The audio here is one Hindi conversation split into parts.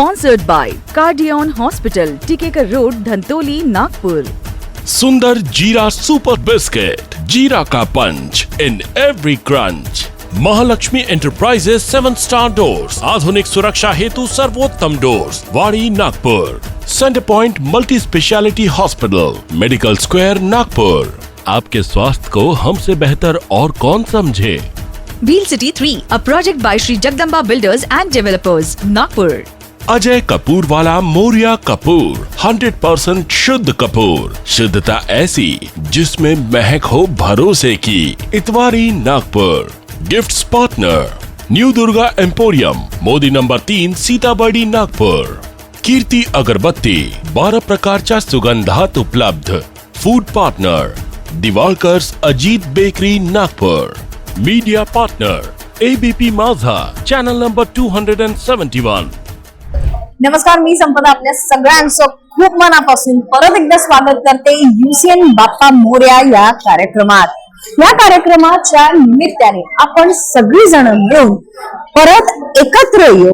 Sponsored by Cardion Hospital, Tikekar Road, Dhantoli, Nagpur. सुंदर जीरा सुपर बिस्किट, जीरा का punch in every crunch. Mahalakshmi enterprises 7 star doors, आधुनिक सुरक्षा हेतु सर्वोत्तम doors, Wadi Nagpur. Centre point multi speciality hospital, medical square, Nagpur. आपके स्वास्थ्य को हमसे बेहतर और कौन समझे। Wheel City 3, a project by Sri Jagdamba Builders and Developers, Nagpur. Ajay Kapoor वाला मोरिया कपूर, 100% शुद्ध कपूर, शुद्धता ऐसी जिसमें महक हो भरोसे की। Itwari, Nagpur. Gifts partner new Durga emporium, Modi number 3, Sitabuldi, Nagpur. Kirti Agarbatti, 12 प्रकारच्या सुगंधात उपलब्ध। Food partner Diwalkars Ajit bakery, Nagpur. Media partner ABP Majha, channel number 271। नमस्कार, मी संपदा आपल्या सगळ्यांचं खूप मनापासून परत एकदा स्वागत करते युसीएन बाप्पा मोरया या कार्यक्रमात। या कार्यक्रमाच्या निमित्ताने आपण सगळी जण मिळून परत एकत्र येऊ,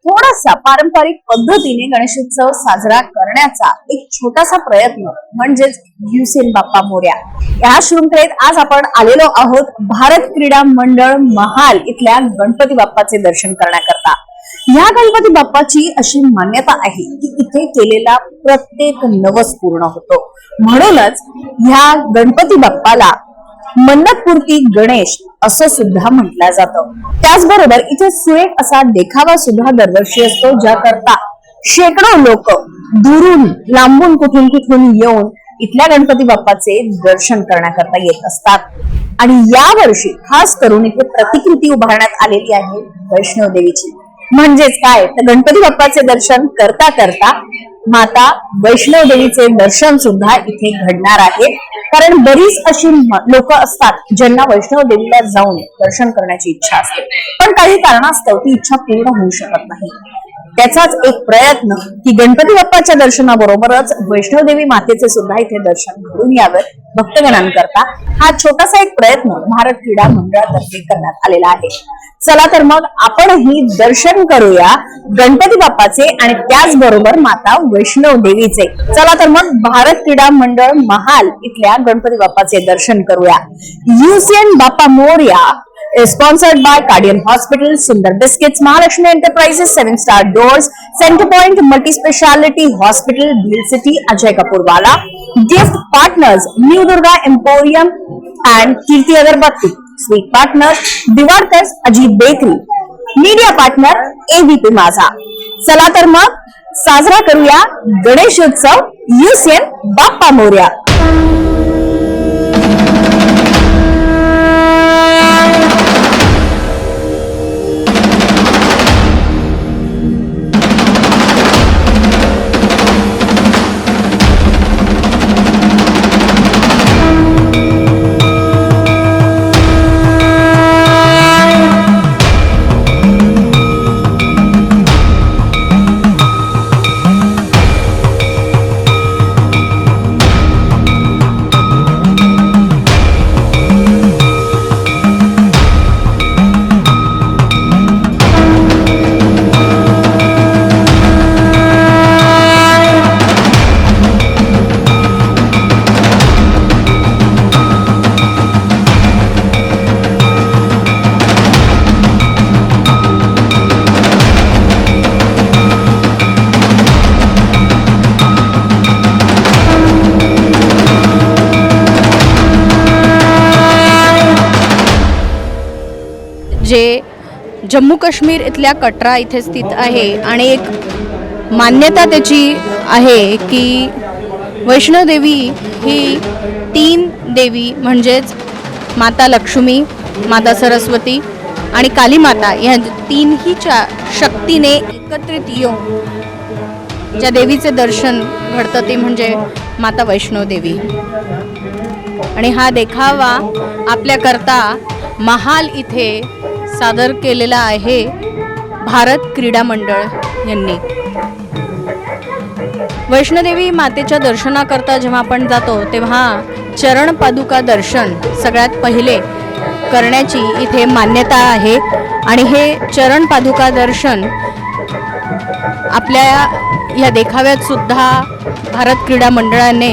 थोडासा पारंपरिक पद्धतीने गणेशोत्सव साजरा करण्याचा एक छोटासा प्रयत्न म्हणजेच युसीएन बाप्पा मोरया या शृंखलेत आज आपण आलेलो आहोत भारत क्रीडा मंडळ महाल इथल्या गणपती बाप्पाचे दर्शन करण्याकरता। या गणपती बाप्पाची अशी मान्यता आहे की इथे केलेला प्रत्येक नवस पूर्ण होतो, म्हणूनच ह्या गणपती बाप्पाला मन्नतपूर्ती गणेश असं सुद्धा म्हटलं जातं। त्याचबरोबर इथे सुरेख असा देखावा सुद्धा दरवर्षी असतो, ज्याकरता शेकडो लोक दुरून लांबून कुठून येऊन इथल्या गणपती बाप्पाचे दर्शन करण्याकरता येत असतात। आणि या वर्षी खास करून इथे प्रतिकृती उभारण्यात आलेली आहे वैष्णव देवीची। म्हणजेच काय, तर गणपती बाप्पाचे दर्शन करता करता माता वैष्णव देवीचे दर्शन सुद्धा इथे घडणार आहे। कारण बरीच अशी लोक असतात ज्यांना वैष्णव देवीला जाऊन दर्शन करण्याची इच्छा असते, पण काही कारणास्तव ती इच्छा पूर्ण होऊ शकत नाही। त्याचाच एक प्रयत्न की गणपती बाप्पाच्या दर्शनाबरोबरच वैष्णव देवी मातेचे सुद्धा इथे दर्शन घडून यावे भक्तगणांकरता, हा छोटासा एक प्रयत्न भारत क्रीडा मंडळातर्फे करण्यात आलेला आहे। चला तर मग आपणही दर्शन करूया गणपती बाप्पाचे आणि त्याचबरोबर माता वैष्णव देवीचे। चला तर मग भारत क्रीडा मंडळ महाल इथल्या गणपती बाप्पाचे दर्शन करूया। UCN Bappa Morya is sponsored by Cardion Hospital, Sundar Biscuits, Mahalakshmi Enterprises, 7 Star Doors, Center Point Multi Speciality Hospital, Wheel City, Ajay Kapoor Wala. Gift partners New Durga Emporium and Kirti Agarbatti. Sweet partners Diwakar Ajit Bakery. Media partner ABP माझा। चला तर मग साजरा करूया गणेशोत्सव युसीएन बाप्पा मोरया। जे जम्मू काश्मीर इथल्या कटरा इथे स्थित आहे आणि एक मान्यता त्याची आहे की वैष्णव देवी ही 3 देवी म्हणजेच माता लक्ष्मी, माता सरस्वती आणि काली माता या तीनहीच्या शक्तीने एकत्रित येऊन ज्या देवीचे दर्शन घडतं ते म्हणजे माता वैष्णव देवी। आणि हा देखावा आपल्याकरता महाल इथे सादर केलेला आहे भारत क्रीडा मंडळ यांनी। वैष्णोदेवी मातेच्या दर्शनाकरता जेव्हा आपण जातो तेव्हा चरण पादुका दर्शन सगळ्यात पहिले करण्याची इथे मान्यता आहे आणि हे चरण पादुका दर्शन आपल्या या देखाव्यात सुद्धा भारत क्रीडा मंडळाने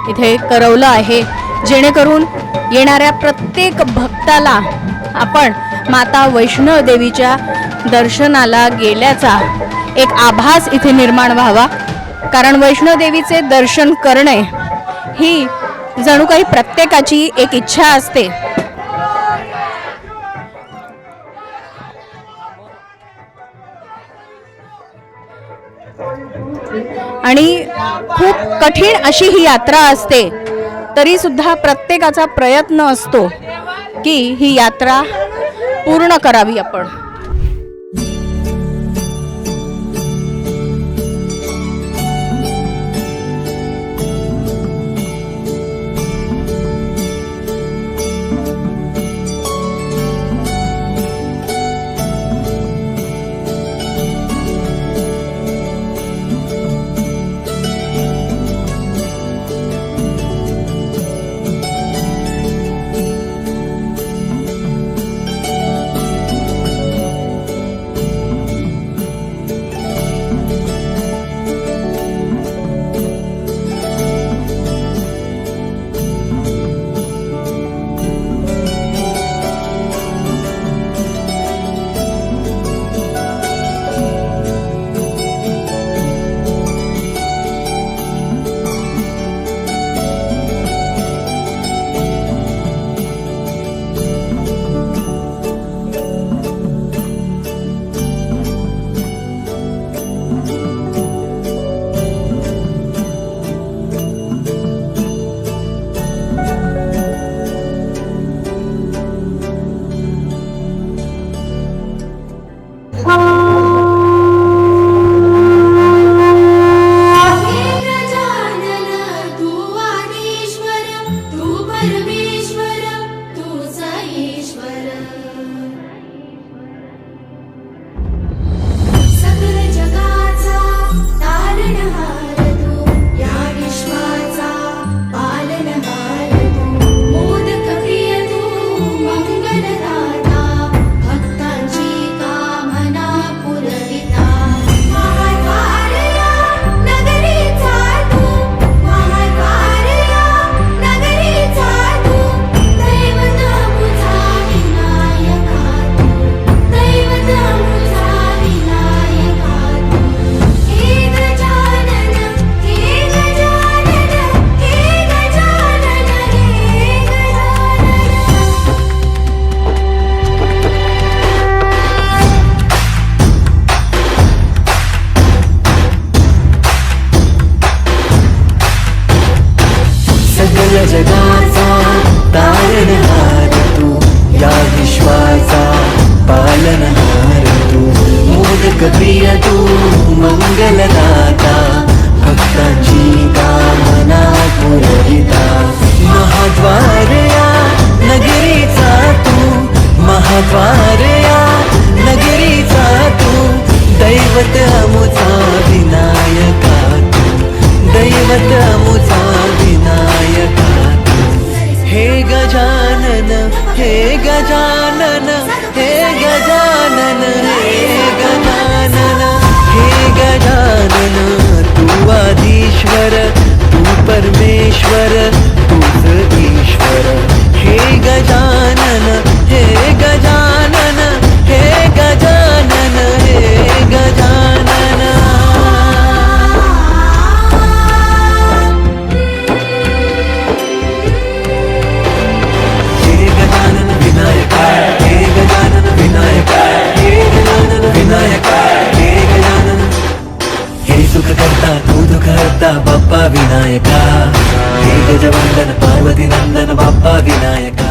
इथे करवलं आहे, जेणेकरून येणाऱ्या प्रत्येक भक्ताला आपण माता वैष्णोदेवीच्या दर्शनाला गेल्याचा एक आभास इथे निर्माण व्हावा. कारण वैष्णोदेवीचे दर्शन करणे ही जणू काही प्रत्येकाची एक इच्छा असते. आणि खूप कठीण अशी ही यात्रा असते, तरी सुद्धा प्रत्येकाचा प्रयत्न असतो की ही यात्रा पूर्ण करावी आपण. जगाचा तारणहार तू, या विश्वाचा पालनहार तू, मोदक प्रिय तू, मंगलदाता, भक्तांची कामना पुरविता. महाद्वार या नगरीचा तू, महाद्वार या नगरीचा तू, दैवत अमुचा विनायका तू, दैवत अमुचा विनायका तू. हे गजानन, हे गजानन, हे गजानन, हे गजानन, हे गजानन, तू आदिश्वर, तू परमेश्वर, तूच ईश्वर. हे गजानन, हे गजानन, हे गजानन, हे गजानन. हे गजानन विनायका, हे गजानन विनायका, हे गजानन विनायका, हे गजानन. हे सुख करता तू दुःख हरता बाप्पा विनायका. हे गजवंदन पार्वती नंदन बाप्पा विनायका.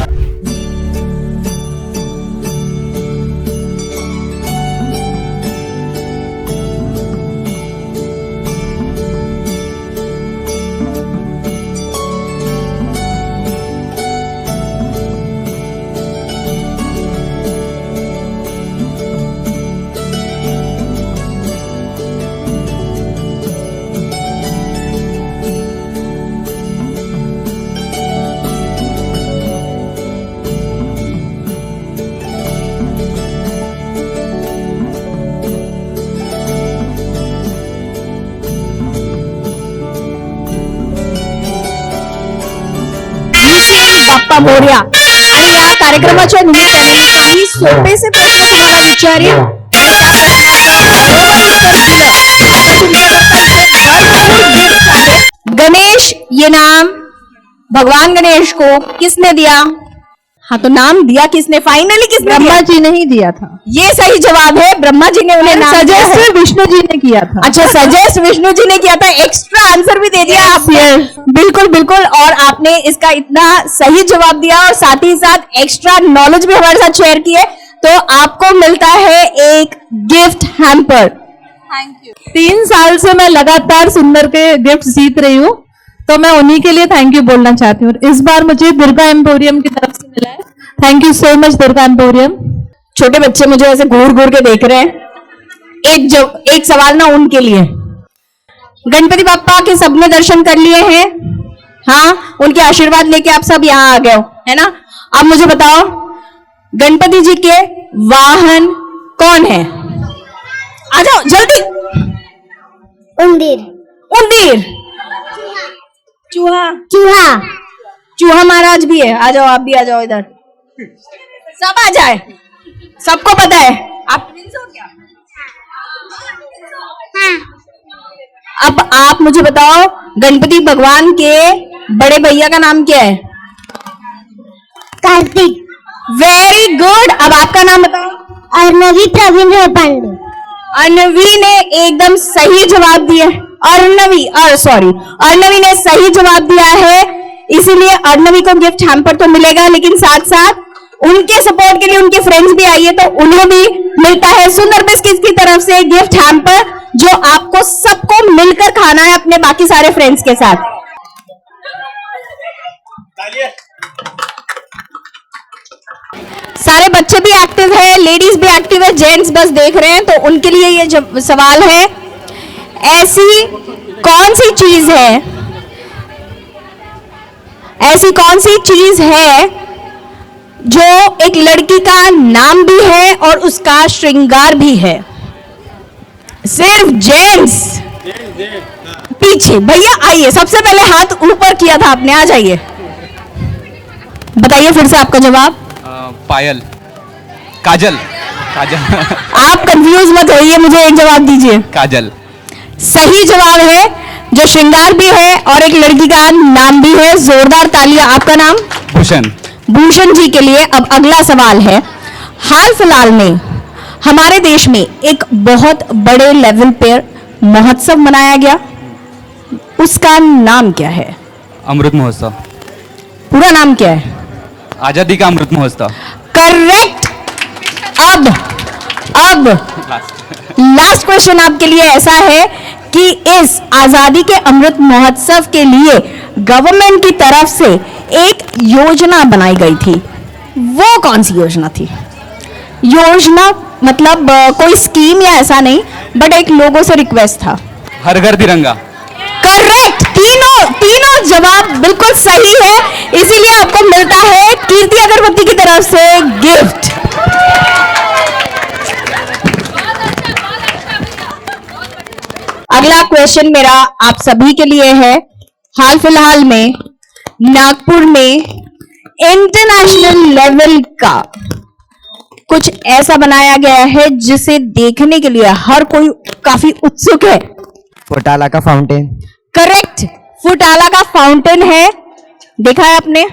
बाप्पा मोरया आणि या कार्यक्रमाच्या निमित्ताने मी काही सोपेसे प्रश्न तुम्हाला विचारेन आणि त्या प्रश्नाचं बरोबर उत्तर दिलं तर तुमच्याकडे गिफ्ट आहे. गणेश ये नाम भगवान गणेश को किसने दिया? हाँ तो नाम दिया किसने? फाइनली किसने? ब्रह्मा जी ने ही दिया था। ये सही जवाब है, ब्रह्मा जी ने उन्हें नाम दिया है। सजेस्ट विष्णु जी ने किया था। अच्छा, सजेस्ट विष्णु जी ने किया था। एक्स्ट्रा आंसर भी दे दिया आपने। बिल्कुल बिल्कुल, और आपने इसका इतना सही जवाब दिया और साथ ही साथ एक्स्ट्रा नॉलेज भी हमारे साथ शेयर किए, तो आपको मिलता है एक गिफ्ट हैम्पर। Thank you. 3 साल से मैं लगातार सुंदर के गिफ्ट जीत रही हूँ, तो मैं उन्हीं के लिए थैंक यू बोलना चाहती हूँ। इस बार मुझे दुर्गा एम्पोरियम की तरफ से मिला है। Thank you so much Durga emporium. छोटे बच्चे मुझे ऐसे घूर घूर के देख रहे हैं। एक सवाल ना उनके लिए। गणपति बाप्पा के सबने दर्शन कर लिए हैं? हाँ, उनके आशीर्वाद लेके आप सब यहाँ आ गए हो, है ना? अब मुझे बताओ, गणपति जी के वाहन कौन है? आ जाओ जल्दी। उंदीर, उंदीर, चूहा, चूहा, चूहा महाराज भी है। आ जाओ, आप भी आ जाओ इधर, सब आ जाए, सबको पता है। आप twins हो क्या? हाँ, अब आप मुझे बताओ, गणपति भगवान के बड़े भैया का नाम क्या है? Kartik, very good. अब आपका नाम बताओ। अर्णवी प्रवीण पांडे, अर्णवी ने एकदम सही जवाब दिया। अर्णवी ने सही जवाब दिया है, इसीलिए अर्णवी को गिफ्ट हैम्पर तो मिलेगा, लेकिन साथ साथ उनके सपोर्ट के लिए उनके फ्रेंड्स भी आइए, तो उन्हें भी मिलता है सुंदर बिस्किट्स की तरफ से गिफ्ट हैम्पर, जो आपको सबको मिलकर खाना है अपने बाकी सारे फ्रेंड्स के साथ। सारे बच्चे भी एक्टिव है, लेडीज भी एक्टिव है, जेंट्स बस देख रहे हैं, तो उनके लिए ये सवाल है, ऐसी कौन सी चीज है जो एक लड़की का नाम भी है और उसका श्रृंगार भी है? सिर्फ जेंट्स। पीछे भैया आइए, सबसे पहले हाथ ऊपर किया था आपने, आ जाइए, बताइए फिर से आपका जवाब। पायल, काजल, काजल। आप कंफ्यूज मत होइए, मुझे एक जवाब दीजिए। काजल सही जवाब है, जो श्रृंगार भी है और एक लड़की का नाम भी है। जोरदार तालियां। आपका नाम? भूषण। भूषण जी के लिए अब अगला सवाल है, हाल फिलहाल में हमारे देश में एक बहुत बड़े लेवल पर महोत्सव मनाया गया, उसका नाम क्या है? अमृत महोत्सव। पूरा नाम क्या है? आजादी का अमृत महोत्सव। करेक्ट। अब लास्ट क्वेश्चन आपके लिए ऐसा है कि इस आजादी के अमृत महोत्सव के लिए गवर्नमेंट की तरफ से एक योजना बनाई गई थी, वो कौन सी योजना थी? योजना मतलब कोई स्कीम या ऐसा नहीं, बट एक लोगों से रिक्वेस्ट था। हर घर तिरंगा। करेक्ट। तीनों जवाब बिल्कुल सही है, इसीलिए आपको मिलता है कीर्ति अगरबत्ती की तरफ से गिफ्ट। अगला क्वेश्चन मेरा आप सभी के लिए है, हाल फिलहाल में नागपुर में इंटरनेशनल लेवल का कुछ ऐसा बनाया गया है जिसे देखने के लिए हर कोई काफी उत्सुक है। फुटाला का फाउंटेन। करेक्ट, फुटाला का फाउंटेन है। देखा है आपने,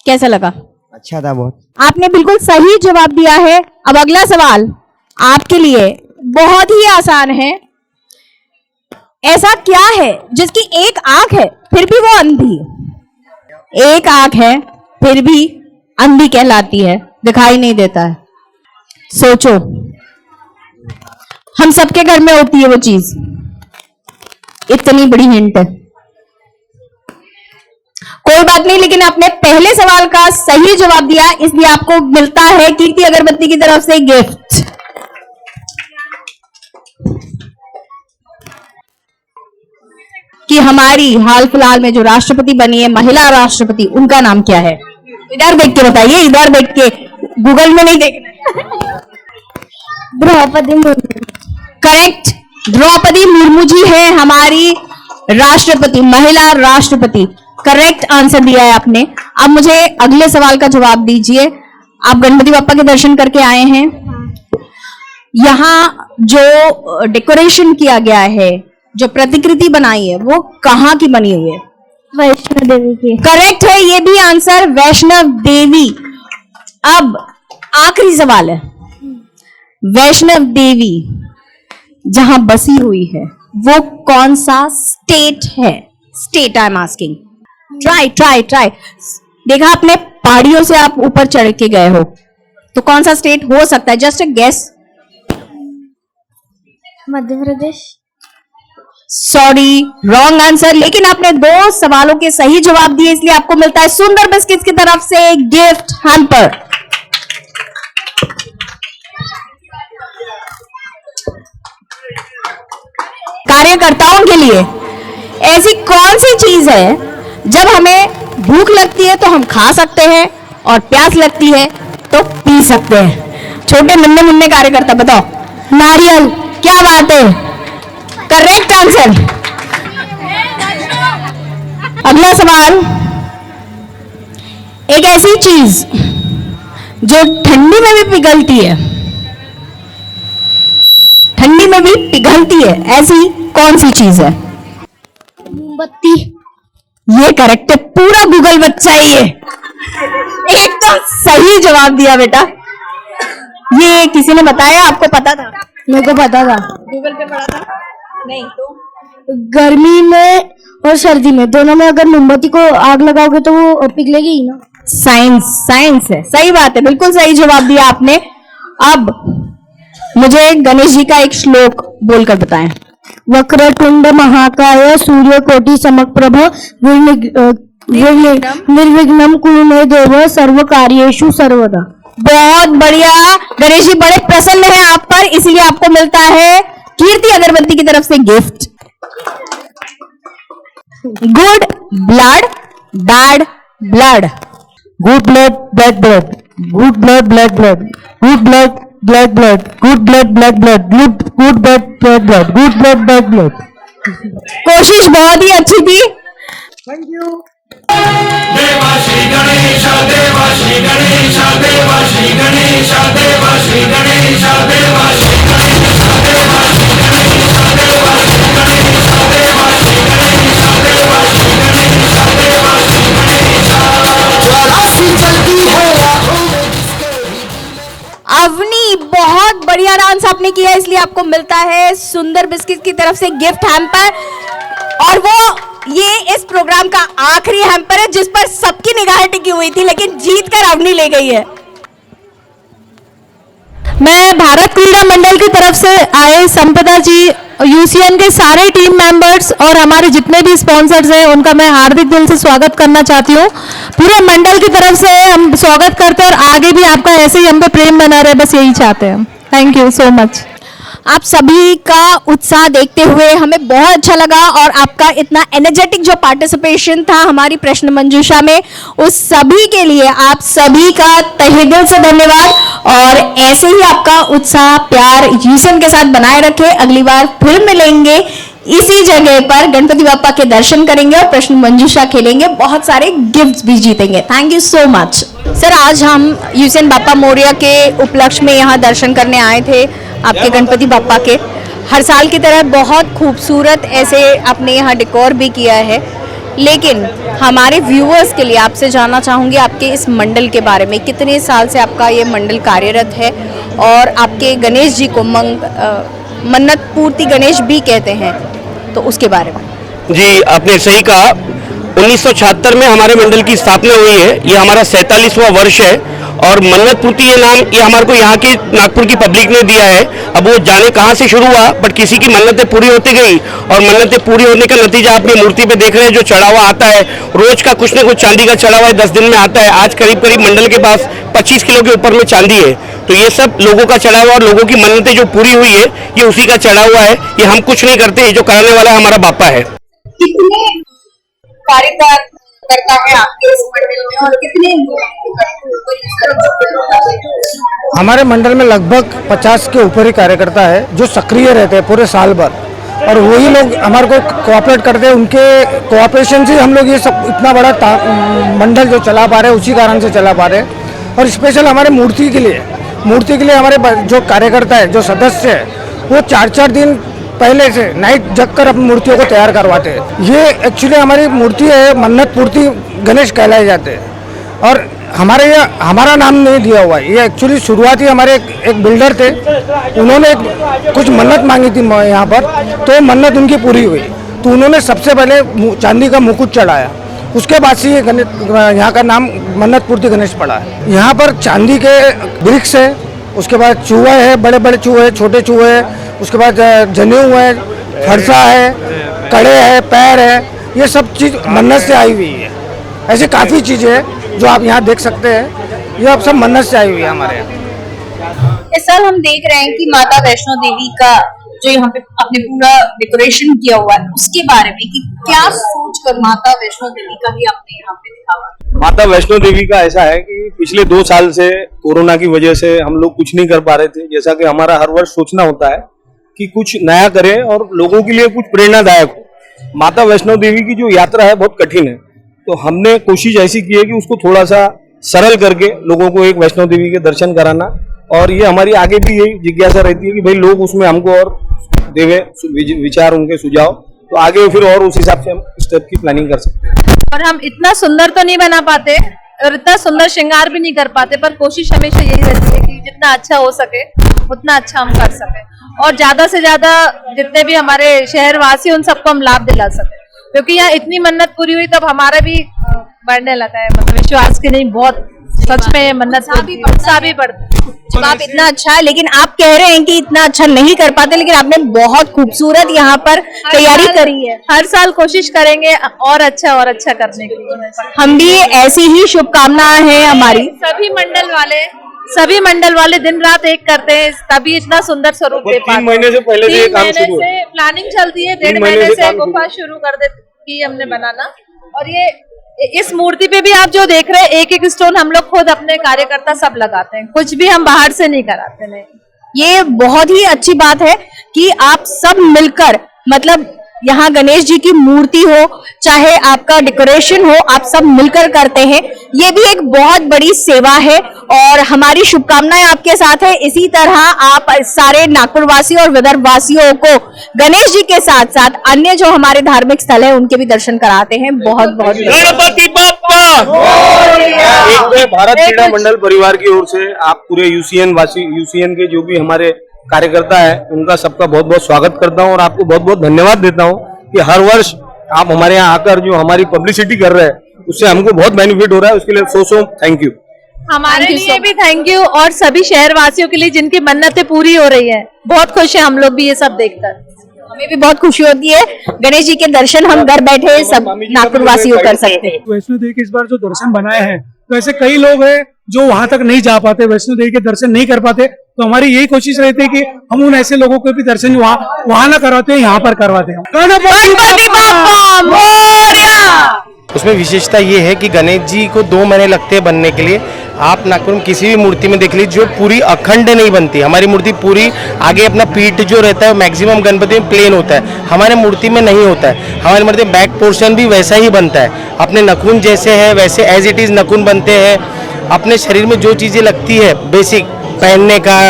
कैसा लगा? अच्छा था बहुत। आपने बिल्कुल सही जवाब दिया है। अब अगला सवाल आपके लिए बहुत ही आसान है, ऐसा क्या है जिसकी एक आंख है फिर भी वो अंधी? एक आंख है फिर भी अंधी कहलाती है, दिखाई नहीं देता है। सोचो, हम सबके घर में होती है वो चीज। इतनी बड़ी हिंट है। कोई बात नहीं, लेकिन आपने पहले सवाल का सही जवाब दिया, इसलिए आपको मिलता है कीर्ति अगरबत्ती की तरफ से गिफ्ट। कि हमारी हाल फिलहाल में जो राष्ट्रपति बनी है, महिला राष्ट्रपति, उनका नाम क्या है? इधर देख के बताइए, इधर देख के, गूगल में नहीं देखना। द्रौपदी मुर्मू। करेक्ट, द्रौपदी मुर्मू जी है हमारी राष्ट्रपति, महिला राष्ट्रपति। करेक्ट आंसर दिया है आपने। अब मुझे अगले सवाल का जवाब दीजिए। आप गणपति बप्पा के दर्शन करके आए हैं। यहाँ जो डेकोरेशन किया गया है, जो प्रतिकृति बनाई है, वो कहाँ की बनी हुई है? वैष्णो देवी की। करेक्ट है ये भी आंसर, वैष्णव देवी। अब आखिरी सवाल है, वैष्णव देवी जहां बसी हुई है वो कौन सा स्टेट है? State I am asking. Try try try. देखा आपने, पहाड़ियों से आप ऊपर चढ़ के गए हो, तो कौन सा स्टेट हो सकता है? Just a guess. Madhya Pradesh. Sorry, wrong answer. लेकिन आपने 2 सवालों के सही जवाब दिए, इसलिए आपको मिलता है सुंदर बिस्किट्स की तरफ से गिफ्ट हैम्पर। कार्यकर्ताओं के लिए ऐसी कौन सी चीज है जब हमें भूख लगती है तो हम खा सकते हैं और प्यास लगती है तो पी सकते हैं? छोटे नन्हे मुन्ने कार्यकर्ता बताओ। नारियल। क्या बात है, करेक्ट आंसर। अगला सवाल, एक ऐसी चीज जो ठंडी में भी पिघलती है, ठंडी में भी पिघलती है, ऐसी कौन सी चीज है? मोमबत्ती। ये करेक्ट है, पूरा गूगल बच्चा ही है। एकदम सही जवाब दिया बेटा। ये किसी ने बताया, आपको पता था? मेरे को पता था। गूगल पे पढ़ा था? नहीं तो गर्मी में और सर्दी में दोनों में अगर मोमबत्ती को आग लगाओगे तो वो पिघलेगी ही ना। साइंस, साइंस है, सही बात है, बिल्कुल सही जवाब दिया आपने। अब मुझे गणेश जी का एक श्लोक बोलकर बताएं। वक्रतुंड महाकाय सूर्यकोटि समप्रभ निर्विघ्नं कुरु मे देव सर्व कार्येषु सर्वदा। बहुत बढ़िया, गणेश जी बड़े प्रसन्न हैं आप पर, इसलिए आपको मिलता है कीर्ति अगरबत्ती की तरफ से gift. Good blood, bad blood. Good blood bad blood, good blood black blood, good blood black blood, good blood black blood, good blood black blood, good blood black blood. कोशिश बहुत ही अच्छी थी। Thank you. अवनी, बहुत बढ़िया डांस आपने किया, इसलिए आपको मिलता है सुंदर बिस्किट की तरफ से गिफ्ट हैम्पर। और वो ये इस प्रोग्राम का आखिरी हैम्पर है जिस पर सबकी निगाहें टिकी हुई थी, लेकिन जीत कर अवनी ले गई है। मैं भारत क्रीड़ा मंडल की तरफ से आए संपदा जी, यूसीएन के सारे टीम मेंबर्स और हमारे जितने भी स्पॉन्सर्स हैं उनका मैं हार्दिक दिल से स्वागत करना चाहती हूँ। पूरे मंडल की तरफ से हम स्वागत करते हैं और आगे भी आपका ऐसे ही हम पे प्रेम बना रहे, बस यही चाहते हैं। Thank you so much. आप सभी का उत्साह देखते हुए हमें बहुत अच्छा लगा और आपका इतना एनर्जेटिक जो पार्टिसिपेशन था हमारी प्रश्न मंजूषा में, उस सभी के लिए आप सभी का तहे दिल से धन्यवाद। और ऐसे ही आपका उत्साह प्यार यूसीएन के साथ बनाए रखें। अगली बार फिर मिलेंगे इसी जगह पर, गणपति बाप्पा के दर्शन करेंगे और प्रश्न मंजूषा खेलेंगे, बहुत सारे गिफ्ट्स भी जीतेंगे। Thank you so much. Sir, आज हम यूसीएन बाप्पा मोरिया के उपलक्ष्य में यहाँ दर्शन करने आए थे आपके गणपति बाप्पा के। हर साल की तरह बहुत खूबसूरत ऐसे आपने यहाँ डेकोर भी किया है, लेकिन हमारे व्यूअर्स के लिए आपसे जानना चाहूँगी आपके इस मंडल के बारे में। कितने साल से आपका ये मंडल कार्यरत है और आपके गणेश जी को मन्नत पूर्ति गणेश भी कहते हैं, तो उसके बारे में। जी, आपने सही कहा। 1976 में हमारे मंडल की स्थापना हुई है। ये हमारा 47वां वर्ष है और मन्नत पूर्ति ये नाम ये हमारे को यहाँ की नागपुर की पब्लिक ने दिया है। अब वो जाने कहाँ से शुरू हुआ, बट किसी की मन्नतें पूरी होती गई और मन्नतें पूरी होने का नतीजा आप ये मूर्ति पे देख रहे हैं। जो चढ़ावा आता है रोज का, कुछ न कुछ चांदी का चढ़ावा 10 दिन में आता है। आज करीब करीब मंडल के पास 25 किलो के ऊपर में चांदी है। तो ये सब लोगों का चढ़ावा और लोगों की मन्नतें जो पूरी हुई है ये उसी का चढ़ा हुआ है। ये हम कुछ नहीं करते, ये जो कराने वाला है हमारा बापा है। कितने कार्यकर्ता है आपके इस मंडल में और कितने हमारे मंडल में लगभग 50 के ऊपर ही कार्यकर्ता है जो सक्रिय रहते हैं पूरे साल भर। और वही लोग हमारे को कोऑपरेट करते हैं, उनके कोऑपरेशन से हम लोग ये सब इतना बड़ा मंडल जो चला पा रहे हैं, उसी कारण से चला पा रहे हैं। और स्पेशल हमारे मूर्ति के लिए हमारे जो कार्यकर्ता है, जो सदस्य है, वो 4-4 दिन पहले से नाइट जग कर अपनी मूर्तियों को तैयार करवाते हैं। ये एक्चुअली हमारी मूर्ति है, मन्नत पूर्ति गणेश कहलाए जाते हैं। और हमारा नाम नहीं दिया हुआ है, ये एक्चुअली शुरुआती हमारे एक बिल्डर थे, उन्होंने कुछ मन्नत मांगी थी यहाँ पर, तो मन्नत उनकी पूरी हुई, तो उन्होंने सबसे पहले चांदी का मुकुट चढ़ाया, उसके बाद से ये यहाँ का नाम मन्नत पूर्ति गणेश पड़ा है। यहाँ पर चांदी के वृक्ष है, उसके बाद चूहे है, बड़े बड़े चूहे, छोटे चूहे है, उसके बाद जनेऊ है, फरसा है, कड़े है, पैर है, ये सब चीज़ मन्नत से आई हुई है। ऐसी काफ़ी चीज़ें हैं जो आप यहाँ देख सकते हैं, ये अब सब मन्नत से आई हुई है हमारे यहाँ। इस साल हम देख रहे हैं कि माता वैष्णो देवी का जो यहाँ पे आपने पूरा डेकोरेशन किया हुआ है, उसके बारे में कि क्या सोचकर माता वैष्णो देवी का ही आपने यहाँ पे दिखावा। माता वैष्णो देवी का ऐसा है कि पिछले 2 साल से कोरोना की वजह से हम लोग कुछ नहीं कर पा रहे थे, जैसा कि हमारा हर वर्ष सोचना होता है कि कुछ नया करें और लोगों के लिए कुछ प्रेरणादायक हो। माता वैष्णो देवी की जो यात्रा है बहुत कठिन है, तो हमने कोशिश ऐसी की है कि उसको थोड़ा सा सरल करके लोगों को एक वैष्णो देवी के दर्शन कराना, और ये हमारी आगे भी यही जिज्ञासा रहती है कि भाई लोग उसमें हमको और देवे विचार, उनके सुझाव, तो आगे फिर और उस हिसाब से हम स्टेप की प्लानिंग कर सकते हैं। और हम इतना सुंदर तो नहीं बना पाते और इतना सुंदर श्रृंगार भी नहीं कर पाते, पर कोशिश हमेशा यही रहती है कि जितना अच्छा हो सके उतना अच्छा हम कर सके, और ज्यादा से ज्यादा जितने भी हमारे शहरवासी उन सबको हम लाभ दिला सके, क्योंकि यहाँ इतनी मन्नत पूरी हुई तब हमारा भी बढ़ने लगा है, मतलब विश्वास की नहीं, बहुत सच में मन्नत भी बढ़ता। जवाब इतना अच्छा है, लेकिन आप कह रहे हैं कि इतना अच्छा नहीं कर पाते, लेकिन आपने बहुत खूबसूरत यहाँ पर तैयारी करी है। हर साल कोशिश करेंगे और अच्छा करने के लिए। हम भी ऐसी ही शुभकामनाएं हैं हमारी। सभी मंडल वाले दिन रात एक करते हैं, तभी इतना सुंदर स्वरूप दे पाते हैं। 3 महीने से पहले से ये काम शुरू से प्लानिंग चलती है, 1.5 महीने से गुफा शुरू कर दी हमने बनाना, और ये इस मूर्ति पे भी आप जो देख रहे हैं, एक स्टोन हम लोग खुद अपने कार्यकर्ता सब लगाते हैं, कुछ भी हम बाहर से नहीं कराते। नहीं, ये बहुत ही अच्छी बात है कि आप सब मिलकर, मतलब यहाँ गणेश जी की मूर्ति हो, चाहे आपका डेकोरेशन हो, आप सब मिलकर करते हैं। ये भी एक बहुत बड़ी सेवा है और हमारी शुभकामनाएं आपके साथ है। इसी तरह आप सारे नागपुर वासी और विदर्भ वासियों को गणेश जी के साथ साथ अन्य जो हमारे धार्मिक स्थल है उनके भी दर्शन कराते हैं। बहुत बहुत गणपति बप्पा। एक भारत क्रीड़ा मंडल परिवार की ओर से आप पूरे यूसीएन के जो भी हमारे कार्यकर्ता है, उनका सबका बहुत बहुत स्वागत करता हूं और आपको बहुत बहुत धन्यवाद देता हूं कि हर वर्ष आप हमारे यहाँ आकर जो हमारी पब्लिसिटी कर रहे हैं, उससे हमको बहुत बेनिफिट हो रहा है। उसके लिए सो थैंक यू। हमारे लिए भी थैंक यू, और सभी शहरवासियों के लिए जिनकी मन्नतें पूरी हो रही है, बहुत खुश है हम लोग भी ये सब देखकर। हमें भी बहुत खुशी होती है, गणेश जी के दर्शन हम घर बैठे सब नागपुर वासियों कर सकते हैं। वैष्णो देवी के इस बार जो दर्शन बनाए हैं, तो ऐसे कई लोग हैं जो वहां तक नहीं जा पाते, वैष्णो देवी के दर्शन नहीं कर पाते, तो हमारी यही कोशिश रहती है कि हम उन ऐसे लोगों को भी दर्शन वहां ना करवाते हैं, यहाँ पर करवाते हैं। गणपति बप्पा मोरया। उसमें विशेषता ये है कि गणेश जी को 2 महीने लगते हैं बनने के लिए। आप नागपुर में किसी भी मूर्ति में देख लीजिए, जो पूरी अखंड नहीं बनती। हमारी मूर्ति पूरी आगे अपना पीठ जो रहता है मैक्सिमम गणपति में प्लेन होता है, हमारे मूर्ति में नहीं होता है। हमारी मूर्ति में बैक पोर्शन भी वैसा ही बनता है, अपने नखून जैसे है वैसे एज इट इज नखून बनते हैं। अपने शरीर में जो चीज़ें लगती है बेसिक, पहनने का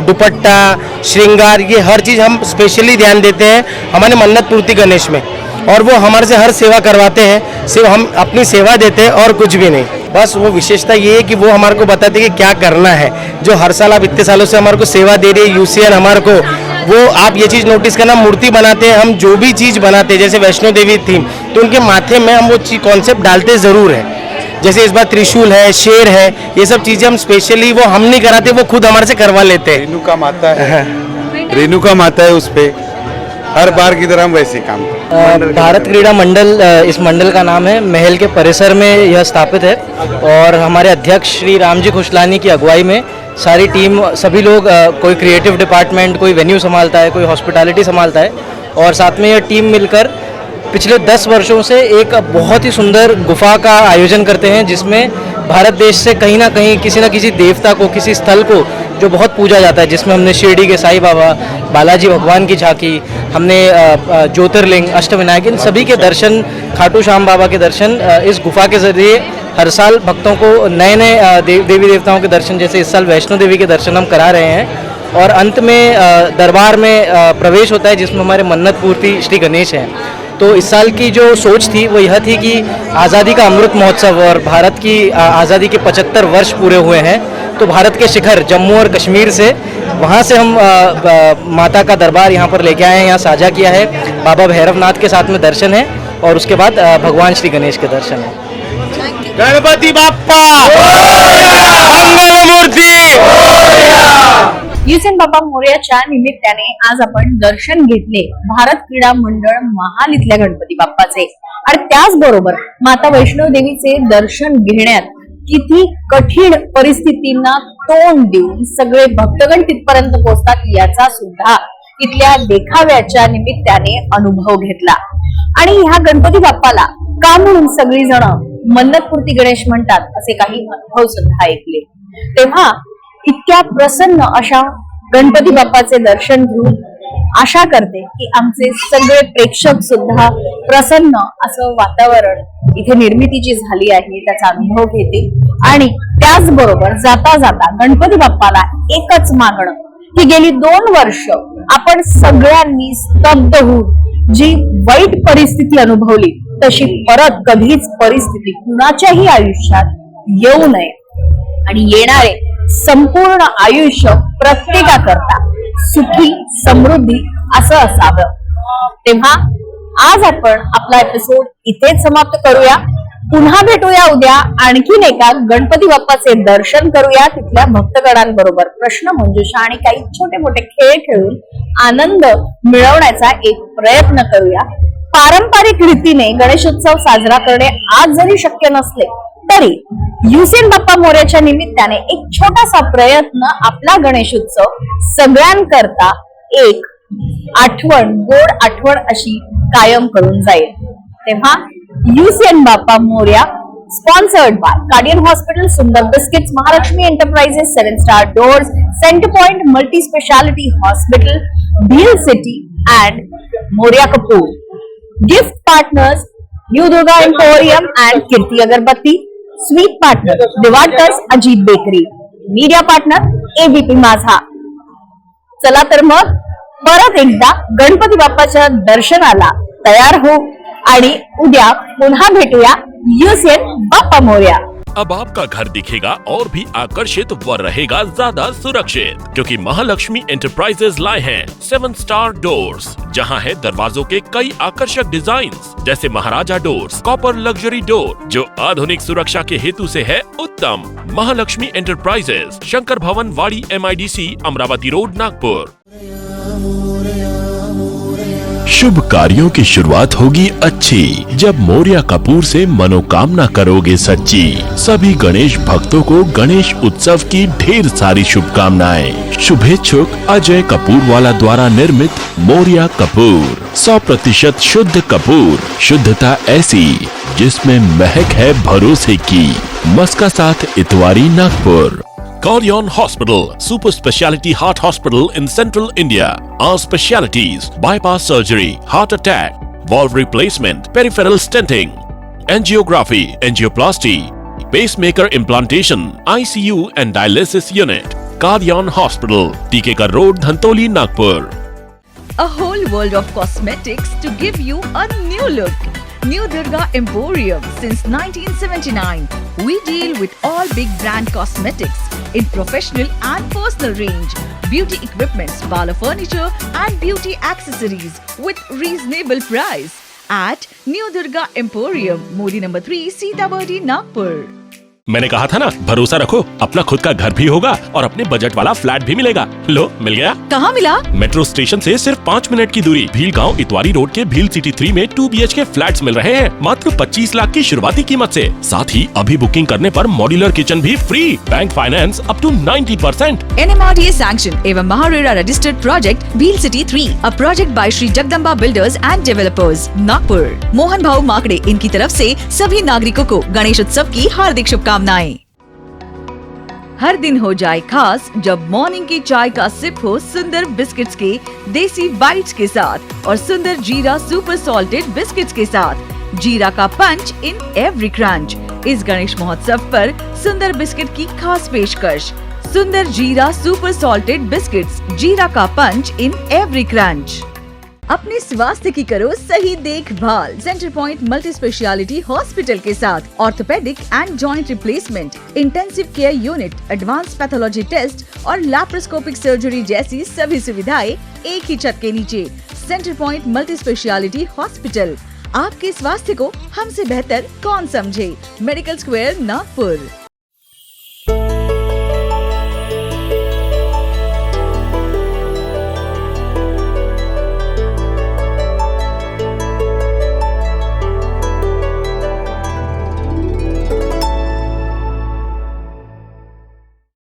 दुपट्टा, श्रृंगार, ये हर चीज़ हम स्पेशली ध्यान देते हैं हमारे मन्नत पूर्ति गणेश में, और वो हमारे से हर सेवा करवाते हैं। सिर्फ हम अपनी सेवा देते हैं और कुछ भी नहीं। बस वो विशेषता ये है कि वो हमारे को बताते हैं कि क्या करना है। जो हर साल आप इतने सालों से हमारे को सेवा दे रही है यूसीएन हमारे को, वो आप ये चीज़ नोटिस करना, मूर्ति बनाते हैं हम, जो भी चीज़ बनाते हैं, जैसे वैष्णो देवी थीम, तो उनके माथे में हम वो कॉन्सेप्ट डालते ज़रूर है। जैसे इस बार त्रिशूल है, शेर है, ये सब चीज़ें हम स्पेशली वो हम नहीं कराते, वो खुद हमारे से करवा लेते हैं। रेणुका माता है उस पे हर बार की तरह हम वैसे काम करते हैं। भारत क्रीड़ा मंडल, इस मंडल का नाम है, महल के परिसर में यह स्थापित है, और हमारे अध्यक्ष श्री रामजी खुशलानी की अगुवाई में सारी टीम, सभी लोग, कोई क्रिएटिव डिपार्टमेंट, कोई वेन्यू संभालता है, कोई हॉस्पिटैलिटी संभालता है, और साथ में यह टीम मिलकर पिछले 10 वर्षों से एक बहुत ही सुंदर गुफा का आयोजन करते हैं, जिसमें भारत देश से कहीं ना कहीं किसी न किसी देवता को, किसी स्थल को जो बहुत पूजा जाता है, जिसमें हमने शिरडी के साईं बाबा, बालाजी भगवान की झांकी, हमने ज्योतिर्लिंग, अष्टविनायक, इन सभी के दर्शन, खाटू श्याम बाबा के दर्शन इस गुफा के ज़रिए हर साल भक्तों को नए नए देवी देवताओं के दर्शन, जैसे इस साल वैष्णो देवी के दर्शन हम करा रहे हैं। और अंत में दरबार में प्रवेश होता है, जिसमें हमारे मन्नत पूर्ति श्री गणेश हैं। तो इस साल की जो सोच थी वो यह थी कि आज़ादी का अमृत महोत्सव और भारत की आज़ादी के 75 वर्ष पूरे हुए हैं, तो भारत के शिखर जम्मू और कश्मीर से, वहाँ से हम माता का दरबार यहाँ पर लेके आए हैं, यहाँ साझा किया है। बाबा भैरवनाथ के साथ में दर्शन है और उसके बाद भगवान श्री गणेश के दर्शन है। गणपति बाप्पा मंगल मूर्ती। युसेन बाप्पा मोरयाच्या निमित्ताने आज आपण दर्शन घेतले भारत क्रीडा मंडळ महाल इथल्या गणपती बाप्पाचे आणि त्याचबरोबर माता वैष्णव देवीचे दर्शन घेण्यात किती कठीण परिस्थितींना तोंड देऊन सगळे भक्तगण तिथपर्यंत पोहोचतात याचा सुद्धा इथल्या देखाव्याच्या निमित्ताने अनुभव घेतला। आणि ह्या गणपती बाप्पाला का म्हणून सगळी जण मन्नतपूर्ती गणेश म्हणतात असे काही अनुभव सुद्धा ऐकले। तेव्हा इतक्या प्रसन्न अशा गणपती बाप्पाचे दर्शन घेऊन आशा करते की आमचे सगळे प्रेक्षक सुद्धा प्रसन्न असं वातावरण इथे निर्मितीची झाली आहे त्याचा अनुभव घेतील। आणि त्याचबरोबर जाता जाता गणपती बाप्पाला एकच मागणं की गेली 2 वर्ष आपण सगळ्यांनी स्तब्ध होऊन जी वाईट परिस्थिती अनुभवली तशी परत कधीच परिस्थिती कुणाच्याही आयुष्यात येऊ नये आणि येणारे संपूर्ण आयुष्य प्रत्येकाकरता सुखी समृद्धी असं असावं। तेव्हा आज आपण आपला एपिसोड इथेच समाप्त करूया। पुन्हा भेटूया उद्या आणखीन एका गणपती बाप्पाचे दर्शन करूया तिथल्या भक्तगणांबरोबर, प्रश्नमंजुषा आणि काही छोटे मोठे खेळ खेळून आनंद मिळवण्याचा एक प्रयत्न करूया। पारंपरिक रीतीने गणेशोत्सव साजरा करणे आज जरी शक्य नसले तरी युसेन बाप्पा मोरयाच्या निमित्ताने एक छोटासा प्रयत्न आपला गणेशोत्सव सगळ्यांकरता एक आठवण, गोड आठवण अशी कायम करून जाईल। तेव्हा UCN Bappa Morya sponsored by Cardian hospital, Sundar biscuits, Mahalakshmi enterprises, 7 star doors, centre point multi speciality hospital, Bhil city and Morya Kapoor. Gift partners new Durga emporium and Kirti Agarbatti. Sweet partner Diwalkars Ajit bakery. Media partner ABP Majha. चला तर मग परत एकदा गणपती बाप्पाच्या दर्शनाला तयार हो आणि उद्या पुन्हा भेटूया युसेन बाप्पा मोरया। अब आपका घर दिखेगा और भी आकर्षित व रहेगा ज्यादा सुरक्षित, क्योंकि महालक्ष्मी एंटरप्राइजेज लाए हैं 7 स्टार डोर्स, जहां है दरवाजों के कई आकर्षक डिजाइन्स, जैसे महाराजा डोर्स, कॉपर लग्जरी डोर, जो आधुनिक सुरक्षा के हेतु से है उत्तम। महालक्ष्मी एंटरप्राइजेज, शंकर भवन वाड़ी, MIDC, अमरावती रोड, नागपुर। शुभ कार्यों की शुरुआत होगी अच्छी जब मोरया कपूर से मनोकामना करोगे सच्ची। सभी गणेश भक्तों को गणेश उत्सव की ढेर सारी शुभकामनाएं। शुभेच्छुक अजय कपूर वाला द्वारा निर्मित मोरया कपूर, 100% शुद्ध कपूर, शुद्धता ऐसी जिसमें महक है भरोसे की। मस्का साथ Itwari, Nagpur. Cardion Hospital, super speciality heart hospital in central India. Our specialities: bypass surgery, heart attack, valve replacement, peripheral stenting, angiography, angioplasty, pacemaker implantation, ICU and dialysis unit. Cardion Hospital, Tikekar Road, Dhantoli, Nagpur. A whole world of cosmetics to give you a new look. New Durga Emporium since 1979. We deal with all big brand cosmetics in professional and personal range, beauty equipments, parlor furniture and beauty accessories with reasonable price at New Durga Emporium, Modi number 3, Sitabardi, Nagpur. मैंने कहा था ना, भरोसा रखो, अपना खुद का घर भी होगा और अपने बजट वाला फ्लैट भी मिलेगा। लो, मिल गया। कहाँ मिला? मेट्रो स्टेशन से सिर्फ 5 मिनट की दूरी, भील गांव इतवारी रोड के भील सिटी 3 में 2 BHK फ्लैट्स मिल रहे हैं मात्र 25 लाख की शुरुआती कीमत से। साथ ही अभी बुकिंग करने पर मॉड्यूलर किचन भी free, bank finance up to 90%। NMRDA sanction एवं MahaRERA registered project Bhil city 3, a project by Shri Jagdamba builders and developers, Nagpur. Mohan Bhau Makade इनकी तरफ से सभी नागरिकों को गणेश उत्सव की हार्दिक शुभकामनाएं। हर दिन हो जाए खास जब मॉर्निंग की चाय का सिप हो सुंदर बिस्किट्स के देसी बाइट्स के साथ और सुंदर जीरा सुपर सॉल्टेड बिस्किट्स के साथ। जीरा का पंच इन एवरी क्रंच। इस गणेश महोत्सव पर सुंदर बिस्किट की खास पेशकश। सुंदर जीरा सुपर सॉल्टेड बिस्किट्स, जीरा का पंच इन एवरी क्रंच। अपने स्वास्थ्य की करो सही देखभाल centre point multi speciality hospital के साथ। Orthopaedic and joint replacement, intensive care unit, advance pathology test और लैप्रोस्कोपिक सर्जरी जैसी सभी सुविधाएं एक ही छत के नीचे। Centre point multi speciality hospital. आपके स्वास्थ्य को हमसे बेहतर कौन समझे। Medical square Nagpur.